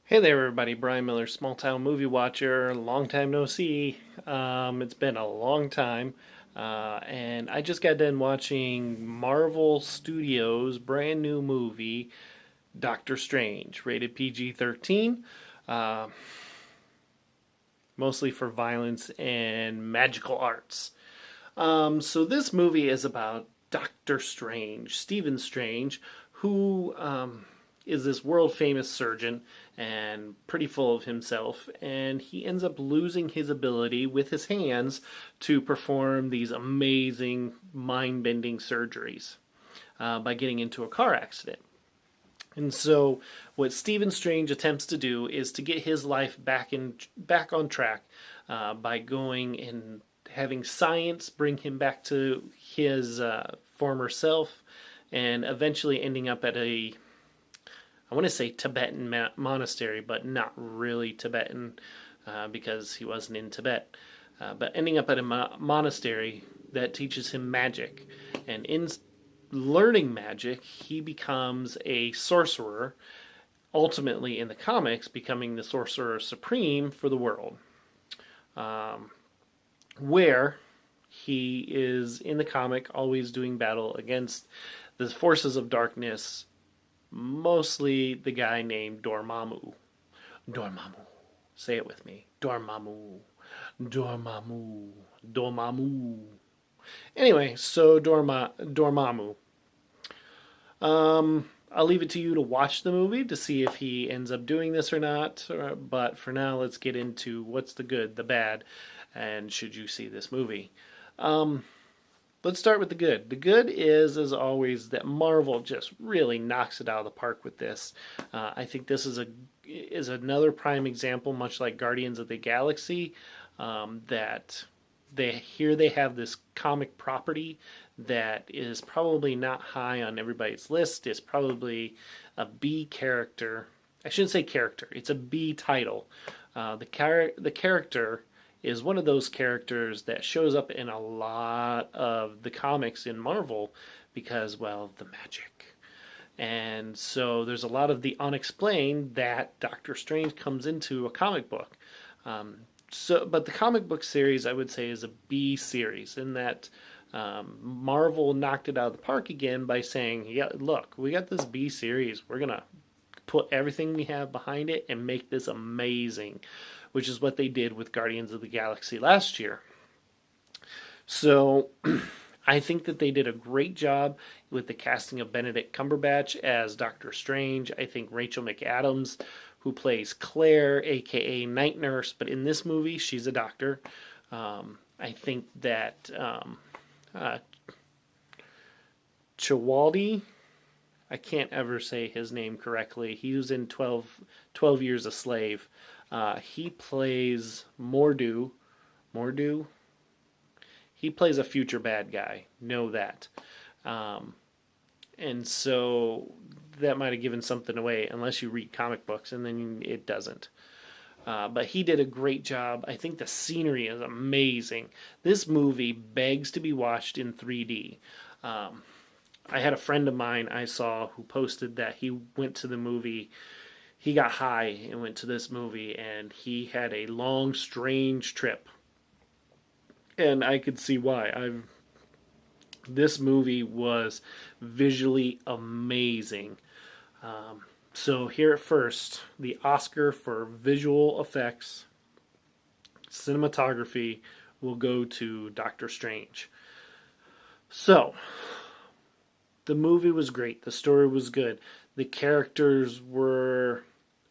Hey there, everybody. Brian Miller, small town movie watcher. Long time no see. It's been a long time. And I just got done watching Marvel Studios' brand new movie, Doctor Strange, rated PG 13, uh, mostly for violence and magical arts. So, this movie is about Doctor Strange, Stephen Strange, who is this world famous surgeon and pretty full of himself, and he ends up losing his ability with his hands to perform these amazing mind bending surgeries by getting into a car accident. And so, what Stephen Strange attempts to do is to get his life back on track by going and having science bring him back to his former self, and eventually ending up at I want to say Tibetan monastery, but not really Tibetan because he wasn't in Tibet. But ending up at a monastery that teaches him magic. And in learning magic, he becomes a sorcerer, ultimately in the comics, becoming the sorcerer supreme for the world. Where he is in the comic always doing battle against the forces of darkness, mostly the guy named Dormammu. Dormammu. Say it with me. Dormammu. Dormammu. Dormammu. Anyway, so Dormammu. I'll leave it to you to watch the movie to see if he ends up doing this or not. But for now, let's get into what's the good, the bad, and should you see this movie. Let's start with the good. The good is, as always, that Marvel just really knocks it out of the park with this. I think this is another prime example, much like Guardians of the Galaxy, that they have this comic property that is probably not high on everybody's list. It's probably a B character. I shouldn't say character. It's a B title. The character is one of those characters that shows up in a lot of the comics in Marvel because, well, the magic. And so there's a lot of the unexplained that Doctor Strange comes into a comic book. But the comic book series, I would say, is a B series in that Marvel knocked it out of the park again by saying, "Yeah, look, we got this B series. We're gonna put everything we have behind it and make this amazing," which is what they did with Guardians of the Galaxy last year. So I think that they did a great job with the casting of Benedict Cumberbatch as Doctor Strange. I think Rachel McAdams, who plays Claire, aka Night Nurse, but in this movie she's a doctor. I think that Chawaldi, I can't ever say his name correctly. He was in 12 Years a Slave. He plays Mordu. Mordu? He plays a future bad guy. Know that. And so that might have given something away unless you read comic books, and then it doesn't. But he did a great job. I think the scenery is amazing. This movie begs to be watched in 3D. I had a friend of mine I saw who posted that he went to the movie. He got high and went to this movie, and he had a long, strange trip. And I could see why. This movie was visually amazing. So here at first, the Oscar for visual effects, cinematography, will go to Doctor Strange. So the movie was great. The story was good. The characters were,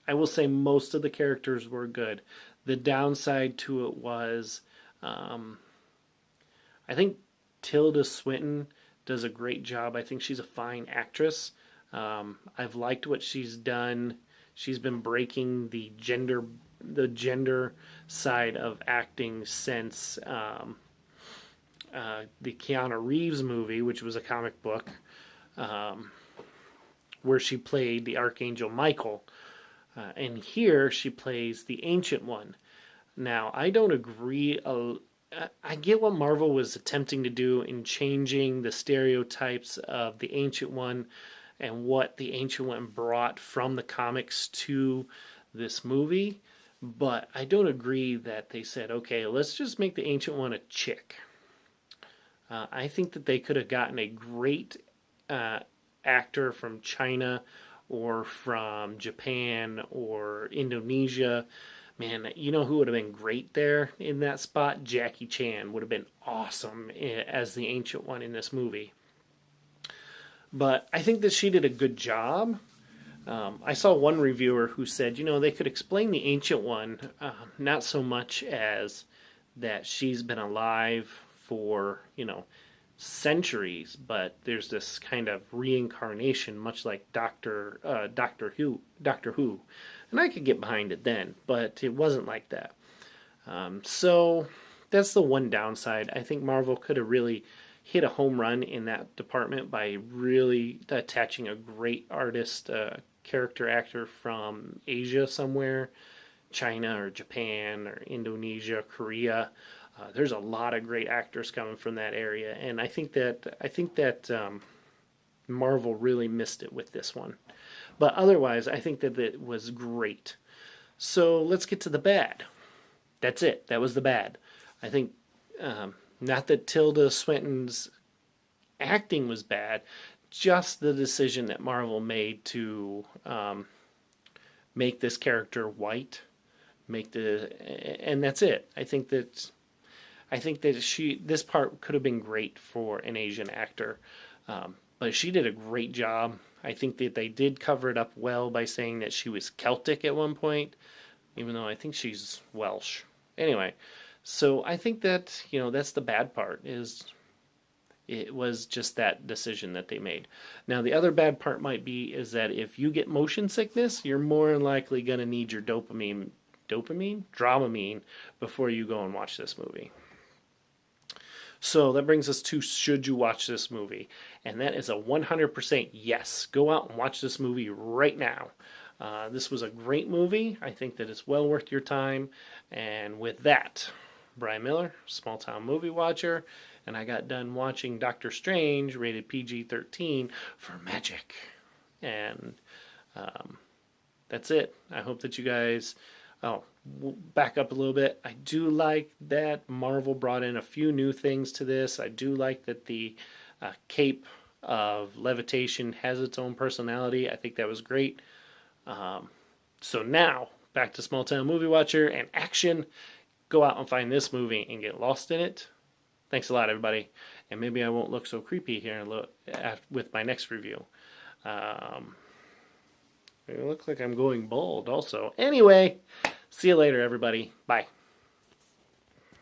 I will say, most of the characters were good. The downside to it was, I think Tilda Swinton does a great job. I think she's a fine actress. I've liked what she's done. She's been breaking the gender side of acting since the Keanu Reeves movie, which was a comic book, where she played the Archangel Michael. And here she plays the Ancient One. Now, I don't agree. I get what Marvel was attempting to do in changing the stereotypes of the Ancient One and what the Ancient One brought from the comics to this movie, but I don't agree that they said, okay, let's just make the Ancient One a chick. I think that they could have gotten a great uh, actor from China or from Japan or Indonesia. Man, you know who would have been great there in that spot? Jackie Chan would have been awesome as the Ancient One in this movie. But I think that she did a good job. I saw one reviewer who said, they could explain the Ancient One not so much as that she's been alive for, centuries, but there's this kind of reincarnation, much like Doctor Who, and I could get behind it then, but it wasn't like that. So that's the one downside. I think Marvel could have really hit a home run in that department by really attaching a great artist, character actor from Asia somewhere, China or Japan or Indonesia, Korea. There's a lot of great actors coming from that area, and I think that Marvel really missed it with this one. But otherwise, I think that it was great. So let's get to the bad. That's it. That was the bad. I think not that Tilda Swinton's acting was bad, just the decision that Marvel made to make this character white, and that's it. I think that this part could have been great for an Asian actor, but she did a great job. I think that they did cover it up well by saying that she was Celtic at one point, even though I think she's Welsh. Anyway, so I think that that's the bad part, is it was just that decision that they made. Now the other bad part might be is that if you get motion sickness, you're more than likely going to need your Dramamine before you go and watch this movie. So that brings us to, should you watch this movie? And that is a 100% yes. Go out and watch this movie right now. This was a great movie. I think that it's well worth your time. And with that, Brian Miller, Small Town Movie Watcher, and I got done watching Doctor Strange, rated PG-13, for magic. And that's it. I hope that you guys... Oh, we'll back up a little bit. I do like that Marvel brought in a few new things to this. I do like that the cape of levitation has its own personality. I think that was great. So now, back to Small Town Movie Watcher and action. Go out and find this movie and get lost in it. Thanks a lot, everybody. And maybe I won't look so creepy here with my next review. It looks like I'm going bald also. Anyway, see you later, everybody. Bye.